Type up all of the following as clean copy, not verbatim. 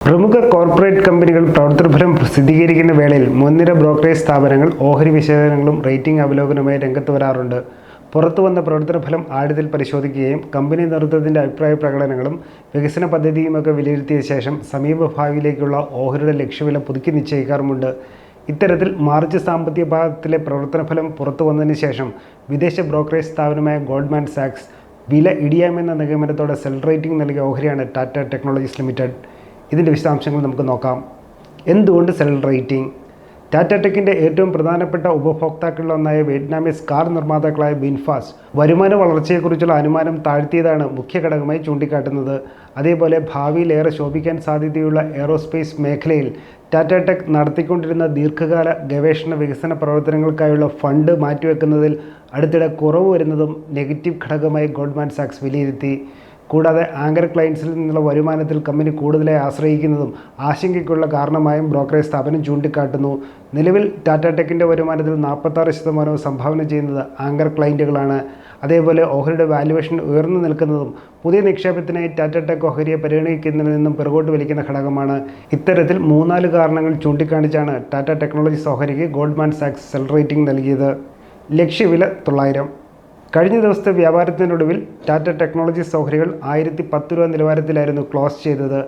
പ്രമുഖ കോർപ്പറേറ്റ് കമ്പനികൾ പ്രവർത്തനഫലം പ്രസിദ്ധീകരിക്കുന്ന വേളയിൽ മുൻനിര ബ്രോക്കറേജ് സ്ഥാപനങ്ങൾ ഓഹരി വിശകലനങ്ങളും റേറ്റിംഗ് അവലോകനവുമായി രംഗത്ത് വരാറുണ്ട്. പുറത്തുവന്ന പ്രവർത്തനഫലം ആഴത്തിൽ പരിശോധിക്കുകയും കമ്പനി നേതൃത്വത്തിൻ്റെ അഭിപ്രായ പ്രകടനങ്ങളും വികസന പദ്ധതിയുമൊക്കെ വിലയിരുത്തിയ ശേഷം സമീപഭാവിയിലേക്കുള്ള ഓഹരിയുടെ ലക്ഷ്യവില പുതുക്കി നിശ്ചയിക്കാറുമുണ്ട്. ഇത്തരത്തിൽ മാർച്ച് സാമ്പത്തിക പാദത്തിലെ പ്രവർത്തനഫലം പുറത്തുവന്നതിന് ശേഷം വിദേശ ബ്രോക്കറേജ് സ്ഥാപനമായ ഗോൾഡ്മാൻ സാക്സ് വില ഇടിയാമെന്ന നിഗമനത്തോടെ സെൽ റേറ്റിംഗ് നൽകിയ ഓഹരിയാണ് ടാറ്റ ടെക്നോളജീസ് ലിമിറ്റഡ്. ഇതിൻ്റെ വിശദാംശങ്ങൾ നമുക്ക് നോക്കാം. എന്തുകൊണ്ട് സെൽ റേറ്റിംഗ്? ടാറ്റ ടെക്കിൻ്റെ ഏറ്റവും പ്രധാനപ്പെട്ട ഉപഭോക്താക്കളിലൊന്നായ വിയറ്റ്നാമീസ് കാർ നിർമ്മാതാക്കളായ ബിൻഫാസ്റ്റ് വരുമാന വളർച്ചയെക്കുറിച്ചുള്ള അനുമാനം താഴ്ത്തിയതാണ് മുഖ്യ ഘടകമായി ചൂണ്ടിക്കാട്ടുന്നത്. അതേപോലെ ഭാവിയിൽ ഏറെ ശോഭിക്കാൻ സാധ്യതയുള്ള എയ്റോസ്പേസ് മേഖലയിൽ ടാറ്റ ടെക് നടത്തിക്കൊണ്ടിരുന്ന ദീർഘകാല ഗവേഷണ വികസന പ്രവർത്തനങ്ങൾക്കായുള്ള ഫണ്ട് മാറ്റിവെക്കുന്നതിൽ അടുത്തിടെ കുറവ് വരുന്നതും നെഗറ്റീവ് ഘടകമായി ഗോൾഡ്മാൻ സാക്സ് വിലയിരുത്തി. കൂടാതെ ആങ്കർ ക്ലയൻസിൽ നിന്നുള്ള വരുമാനത്തിൽ കമ്പനി കൂടുതലായി ആശ്രയിക്കുന്നതും ആശങ്കയ്ക്കുള്ള കാരണമായും ബ്രോക്കറേജ് സ്ഥാപനം ചൂണ്ടിക്കാട്ടുന്നു. നിലവിൽ ടാറ്റ ടെക്കിൻ്റെ വരുമാനത്തിൽ 46% സംഭാവന ചെയ്യുന്നത് ആങ്കർ ക്ലയൻറ്റുകളാണ്. അതേപോലെ ഓഹരിയുടെ വാല്യുവേഷൻ ഉയർന്നു നിൽക്കുന്നതും പുതിയ നിക്ഷേപത്തിനായി ടാറ്റ ടെക് ഓഹരിയെ പരിഗണിക്കുന്നതിൽ നിന്നും പിറകോട്ട് വലിക്കുന്ന ഘടകമാണ്. ഇത്തരത്തിൽ 3-4 കാരണങ്ങൾ ചൂണ്ടിക്കാണിച്ചാണ് ടാറ്റ ടെക്നോളജീസ് ഓഹരിക്ക് ഗോൾഡ്മാൻ സാക്സ് സെൽ റേറ്റിംഗ് നൽകിയത്. ലക്ഷ്യവില 900. കഴിഞ്ഞ ദിവസത്തെ വ്യാപാരത്തിനൊടുവിൽ ടാറ്റ ടെക്നോളജീസ് ഓഹരികൾ 1010 രൂപ നിലവാരത്തിലായിരുന്നു ക്ലോസ് ചെയ്തത്.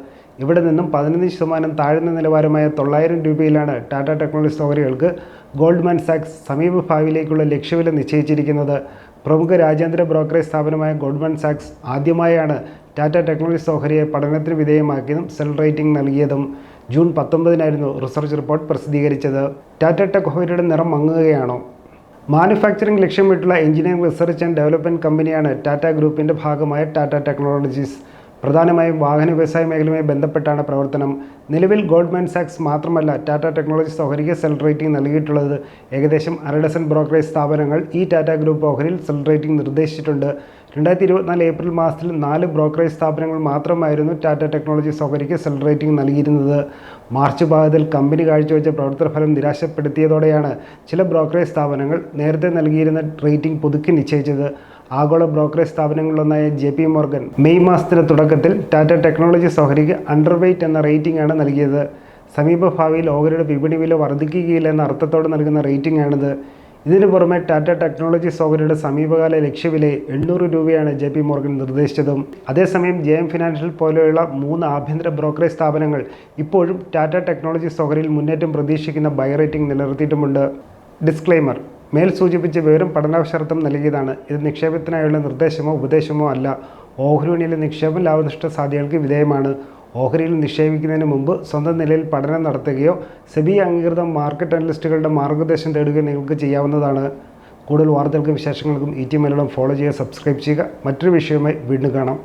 ഇവിടെ നിന്നും 15% താഴ്ന്ന നിലവാരമായ 900 രൂപയിലാണ് ടാറ്റ ടെക്നോളജീസ് ഓഹരികൾക്ക് ഗോൾഡ്മാൻ സാക്സ് സമീപഭാവിയിലേക്കുള്ള ലക്ഷ്യവില നിശ്ചയിച്ചിരിക്കുന്നത്. പ്രമുഖ രാജ്യാന്തര ബ്രോക്കറേജ് സ്ഥാപനമായ ഗോൾഡ്മാൻ സാക്സ് ആദ്യമായാണ് ടാറ്റ ടെക്നോളജീസ് ഓഹരിയെ പഠനത്തിന് വിധേയമാക്കിയതും സെൽ റേറ്റിംഗ് നൽകിയതും. ജൂൺ 19 റിസർച്ച് റിപ്പോർട്ട് പ്രസിദ്ധീകരിച്ചത്. ടാറ്റ ടെക് ഓഹരിയുടെ നിറം മങ്ങുകയാണോ? മാനുഫാക്ചറിംഗ് ലക്ഷ്യമിട്ടുള്ള എഞ്ചിനീയറിംഗ് റിസർച്ച് ആൻഡ് ഡെവലപ്മെൻറ്റ് കമ്പനിയാണ് ടാറ്റ ഗ്രൂപ്പിൻ്റെ ഭാഗമായ ടാറ്റ ടെക്നോളജീസ്. പ്രധാനമായും വാഹന വ്യവസായ മേഖലയുമായി ബന്ധപ്പെട്ടാണ് പ്രവർത്തനം. നിലവിൽ ഗോൾഡ്മാൻ സാക്സ് മാത്രമല്ല ടാറ്റ ടെക്നോളജീസ് ഓഹരിക്ക് സെൽ റേറ്റിംഗ് നൽകിയിട്ടുള്ളത്. ഏകദേശം 1 ഡസൻ ബ്രോക്കറേജ് സ്ഥാപനങ്ങൾ ഈ ടാറ്റ ഗ്രൂപ്പ് ഓഹരിയിൽ സെൽ റേറ്റിംഗ് നിർദ്ദേശിച്ചിട്ടുണ്ട്. 2024 ഏപ്രിൽ മാസത്തിൽ 4 ബ്രോക്കറേജ് സ്ഥാപനങ്ങൾ മാത്രമായിരുന്നു ടാറ്റ ടെക്നോളജീസ് ഓഹരിക്ക് സെൽ റേറ്റിംഗ് നൽകിയിരുന്നത്. മാർച്ച് പാദത്തിൽ കമ്പനി കാഴ്ചവെച്ച പ്രവർത്തനഫലം നിരാശപ്പെടുത്തിയതോടെയാണ് ചില ബ്രോക്കറേജ് സ്ഥാപനങ്ങൾ നേരത്തെ നൽകിയിരുന്ന റേറ്റിംഗ് പുതുക്കി നിശ്ചയിച്ചത്. ആഗോള ബ്രോക്കറേജ് സ്ഥാപനങ്ങളിലൊന്നായ JP മോർഗൻ മെയ് മാസത്തിൻ്റെ തുടക്കത്തിൽ ടാറ്റ ടെക്നോളജീസ് ഓഹരിക്ക് അണ്ടർ വെയ്റ്റ് എന്ന റേറ്റിംഗ് ആണ് നൽകിയത്. സമീപഭാവിയിൽ ഓഹരിയുടെ വിപണി വില വർദ്ധിക്കുകയില്ല എന്ന അർത്ഥത്തോടെ നൽകുന്ന റേറ്റിംഗ് ആണിത്. ഇതിനു പുറമെ ടാറ്റ ടെക്നോളജീസ് ഓഹരിയുടെ സമീപകാല ലക്ഷ്യവില 800 രൂപയാണ് JP മോർഗൻ നിർദ്ദേശിച്ചതും. അതേസമയം JM ഫിനാൻഷ്യൽ പോലെയുള്ള 3 ആഭ്യന്തര ബ്രോക്കറേജ് സ്ഥാപനങ്ങൾ ഇപ്പോഴും ടാറ്റ ടെക്നോളജീസ് ഓഹരിയിൽ മുന്നേറ്റം പ്രതീക്ഷിക്കുന്ന ബൈ റേറ്റിംഗ് നിലനിർത്തിയിട്ടുമുണ്ട്. ഡിസ്ക്ലെയിമർ: മേൽ സൂചിപ്പിച്ച വിവരം പഠനാവസരത്വം നൽകിയതാണ്. ഇത് നിക്ഷേപത്തിനായുള്ള നിർദ്ദേശമോ ഉപദേശമോ അല്ല. ഓഹരി വിപണിയിലെ നിക്ഷേപം ലാഭനഷ്ട സാധ്യതകൾക്ക് വിധേയമാണ്. ഓഹരിയിൽ നിക്ഷേപിക്കുന്നതിന് മുമ്പ് സ്വന്തം നിലയിൽ പഠനം നടത്തുകയോ സെബി അംഗീകൃത മാർക്കറ്റ് അനലിസ്റ്റുകളുടെ മാർഗ്ഗനിർദ്ദേശം തേടുകയോ നിങ്ങൾക്ക് ചെയ്യാവുന്നതാണ്. കൂടുതൽ വാർത്തകൾക്കും വിശേഷങ്ങൾക്കും ET മലയാളം ഫോളോ ചെയ്യുക, സബ്സ്ക്രൈബ് ചെയ്യുക. മറ്റൊരു വിഷയവുമായി വീണ്ടും കാണാം.